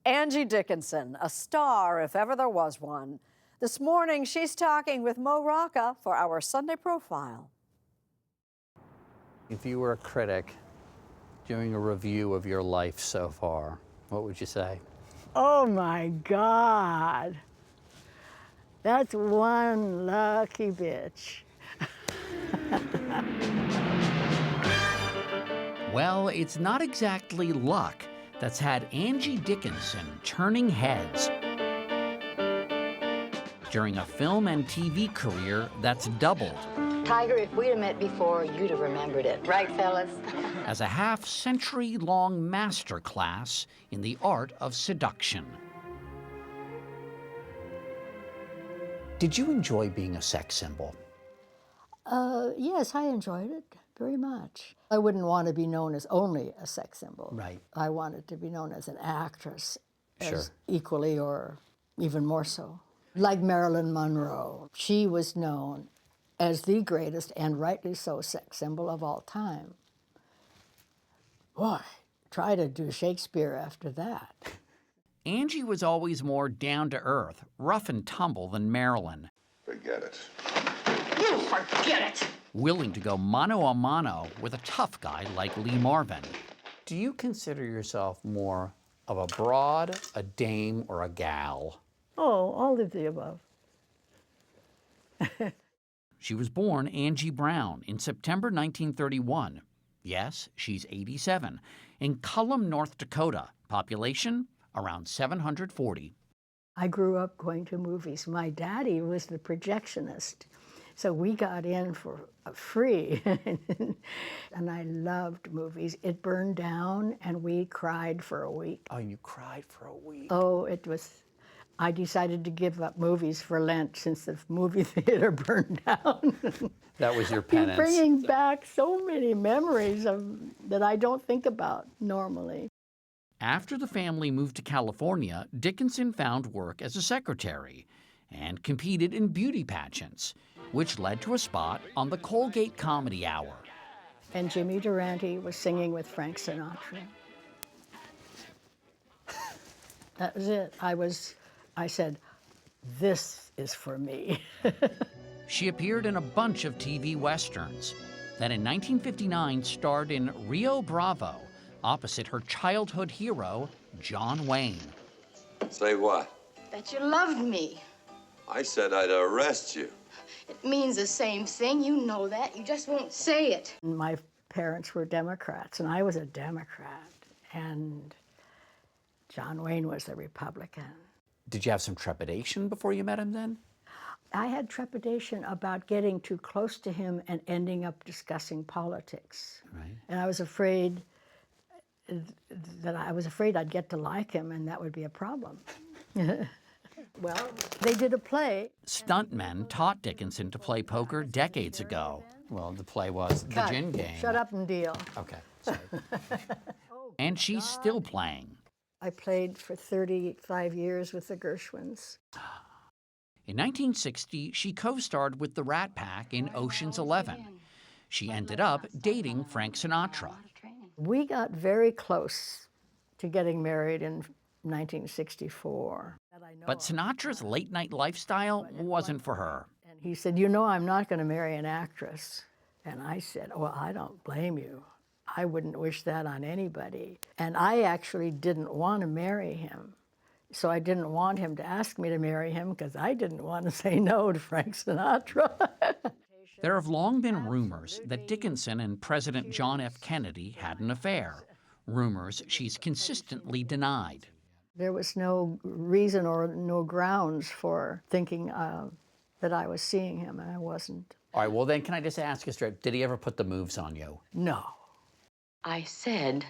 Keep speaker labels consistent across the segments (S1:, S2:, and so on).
S1: Angie Dickinson, a star if ever there was one. This morning, she's talking with Mo Rocca for our Sunday Profile.
S2: If you were a critic doing a review of your life so far, what would you say?
S3: Oh my God. That's one lucky bitch.
S2: Well, it's not exactly luck that's had Angie Dickinson turning heads during a film and TV career that's doubled.
S4: Tiger, if we'd have met before, you'd have remembered it. Right, fellas?
S2: As a half-century-long masterclass in the art of seduction. Did you enjoy being a sex symbol?
S3: Yes, I enjoyed it very much. I wouldn't want to be known as only a sex symbol.
S2: Right.
S3: I wanted to be known as an actress,
S2: Sure.
S3: as equally or even more so. Like Marilyn Monroe, she was known as the greatest, and rightly so, sex symbol of all time. Boy, try to do Shakespeare after that.
S2: Angie was always more down-to-earth, rough and tumble than Marilyn.
S5: Forget it.
S4: You forget it!
S2: Willing to go mano a mano with a tough guy like Lee Marvin. Do you consider yourself more of a broad, a dame, or a gal?
S3: Oh, all of the above.
S2: She was born Angie Brown in September 1931. Yes, she's 87. In Cullum, North Dakota. Population, around 740.
S3: I grew up going to movies. My daddy was the projectionist, so we got in for free. And I loved movies. It burned down, and we cried for a week.
S2: Oh, you cried for a week.
S3: Oh, it was... I decided to give up movies for Lent since the movie theater burned down.
S2: That was your
S3: You're
S2: penance.
S3: bringing back so many memories that I don't think about normally.
S2: After the family moved to California, Dickinson found work as a secretary and competed in beauty pageants, which led to a spot on the Colgate Comedy Hour.
S3: And Jimmy Durante was singing with Frank Sinatra. That was it. I said, this is for me.
S2: She appeared in a bunch of TV westerns. Then in 1959 starred in Rio Bravo, opposite her childhood hero, John Wayne.
S5: Say what?
S4: That you loved me.
S5: I said I'd arrest you.
S4: It means the same thing. You know that. You just won't say it.
S3: My parents were Democrats, and I was a Democrat. And John Wayne was a Republican.
S2: Did you have some trepidation before you met him then?
S3: I had trepidation about getting too close to him and ending up discussing politics.
S2: Right.
S3: And I was afraid I'd get to like him, and that would be a problem. Well, they did a play.
S2: Stuntmen taught Dickinson to play poker decades ago. Well, the play was
S3: Cut.
S2: The Gin Game.
S3: Shut up and deal.
S2: Okay, sorry. And she's still playing.
S3: I played for 35 years with the Gershwins.
S2: In 1960, she co-starred with the Rat Pack in Ocean's 11. She ended up dating Frank Sinatra.
S3: We got very close to getting married in 1964.
S2: But Sinatra's late-night lifestyle wasn't for her.
S3: And he said, you know, I'm not going to marry an actress. And I said, well, I don't blame you. I wouldn't wish that on anybody. And I actually didn't want to marry him. So I didn't want him to ask me to marry him because I didn't want to say no to Frank Sinatra.
S2: There have long been rumors that Dickinson and President John F. Kennedy had an affair. Rumors she's consistently denied.
S3: There was no reason or no grounds for thinking that I was seeing him, and I wasn't.
S2: All right, well then, can I just ask you straight, did he ever put the moves on you?
S3: No.
S4: I said,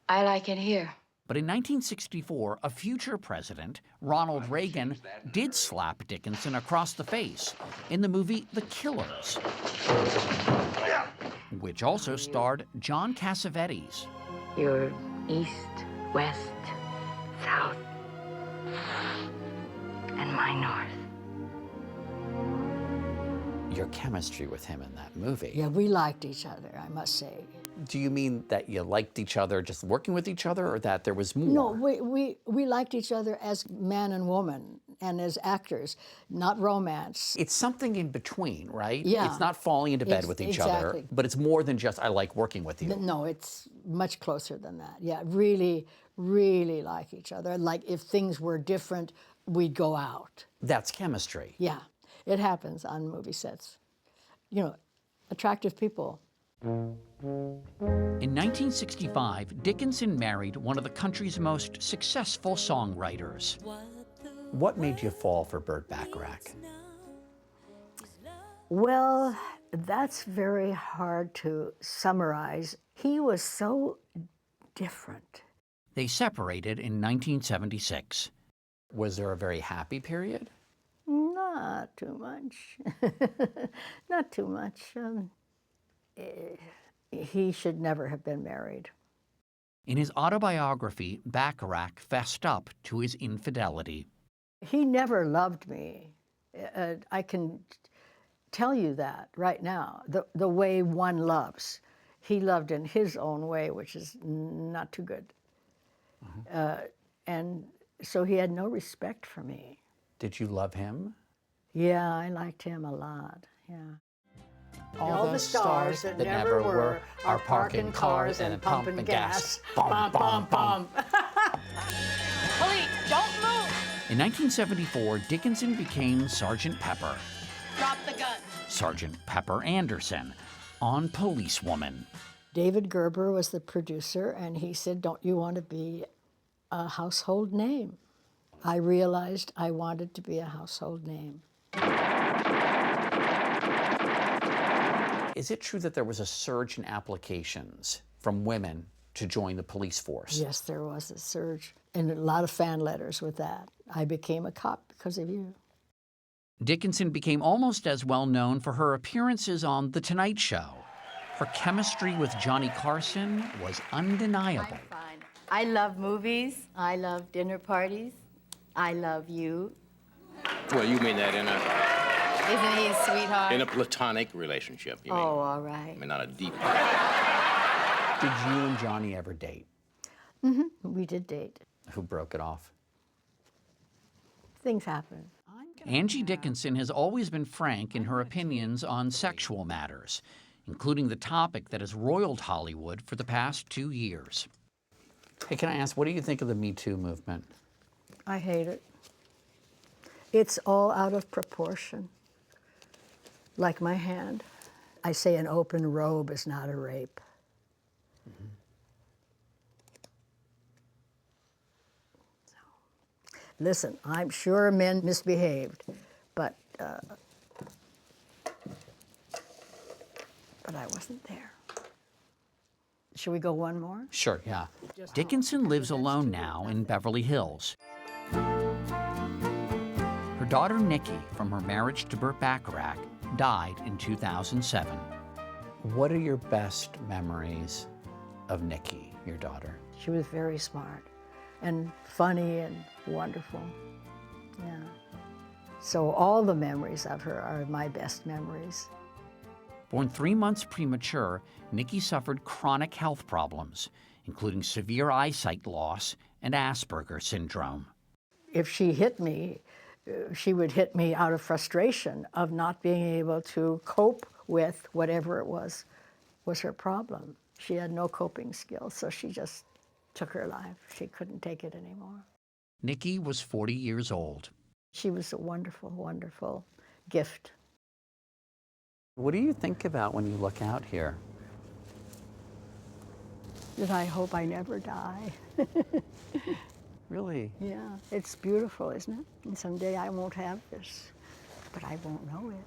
S4: I like it here.
S2: But in 1964, a future president, Ronald Reagan, did slap Dickinson across the face in the movie The Killers, which also starred John Cassavetes.
S4: You're east, west, south, and my north.
S2: Your chemistry with him in that movie.
S3: Yeah, we liked each other, I must say.
S2: Do you mean that you liked each other just working with each other, or that there was more?
S3: No, we liked each other as man and woman and as actors, not romance.
S2: It's something in between, right?
S3: Yeah.
S2: It's not falling into bed with each other,
S3: Exactly.
S2: but it's more than just I like working with you.
S3: No, it's much closer than that. Yeah, really, really like each other. Like if things were different, we'd go out.
S2: That's chemistry.
S3: Yeah, it happens on movie sets. You know, attractive people.
S2: In 1965, Dickinson married one of the country's most successful songwriters. What made you fall for Burt Bacharach?
S3: Well, that's very hard to summarize. He was so different.
S2: They separated in 1976. Was there a very happy period?
S3: Not too much. Not too much. He should never have been married.
S2: In his autobiography, Bacharach fessed up to his infidelity.
S3: He never loved me. I can tell you that right now, the way one loves. He loved in his own way, which is not too good. And so he had no respect for me.
S2: Did you love him?
S3: Yeah, I liked him a lot, yeah.
S2: All
S3: the stars that never were are parking cars and pumping gas. Bum, bum, bum.
S4: Police, don't move!
S2: In 1974, Dickinson became Sergeant Pepper.
S4: Drop the gun.
S2: Sergeant Pepper Anderson on Policewoman.
S3: David Gerber was the producer, and he said, "Don't you want to be a household name?" I realized I wanted to be a household name.
S2: Is it true that there was a surge in applications from women to join the police force?
S3: Yes, there was a surge, and a lot of fan letters with that. I became a cop because of you.
S2: Dickinson became almost as well known for her appearances on The Tonight Show. Her chemistry with Johnny Carson was undeniable.
S6: Fine. I love movies. I love dinner parties. I love you.
S7: Well, you mean that
S6: Isn't he a sweetheart?
S7: in a platonic relationship, you mean?
S6: Oh, all right.
S7: I mean, not a deep.
S2: Did you and Johnny ever date?
S3: We did date.
S2: Who broke it off?
S3: Things happen.
S2: Angie Dickinson has always been frank in her opinions on sexual matters, including the topic that has roiled Hollywood for the past 2 years. Hey, can I ask, what do you think of the Me Too movement?
S3: I hate it. It's all out of proportion. Like my hand. I say an open robe is not a rape. So, listen, I'm sure men misbehaved, but I wasn't there. Should we go one more?
S2: Sure, yeah. Dickinson lives alone now in Beverly Hills. Her daughter Nikki, from her marriage to Burt Bacharach, died in 2007. What are your best memories of Nikki, your daughter?
S3: She was very smart and funny and wonderful. Yeah. So all the memories of her are my best memories.
S2: Born 3 months premature, Nikki suffered chronic health problems, including severe eyesight loss and Asperger's syndrome.
S3: If she hit me, she would hit me out of frustration of not being able to cope with whatever it was her problem. She had no coping skills, so she just took her life. She couldn't take it anymore.
S2: Nikki was 40 years old.
S3: She was a wonderful, wonderful gift.
S2: What do you think about when you look out here?
S3: That I hope I never die.
S2: Really?
S3: Yeah, it's beautiful, isn't it? And someday I won't have this, but I won't know it.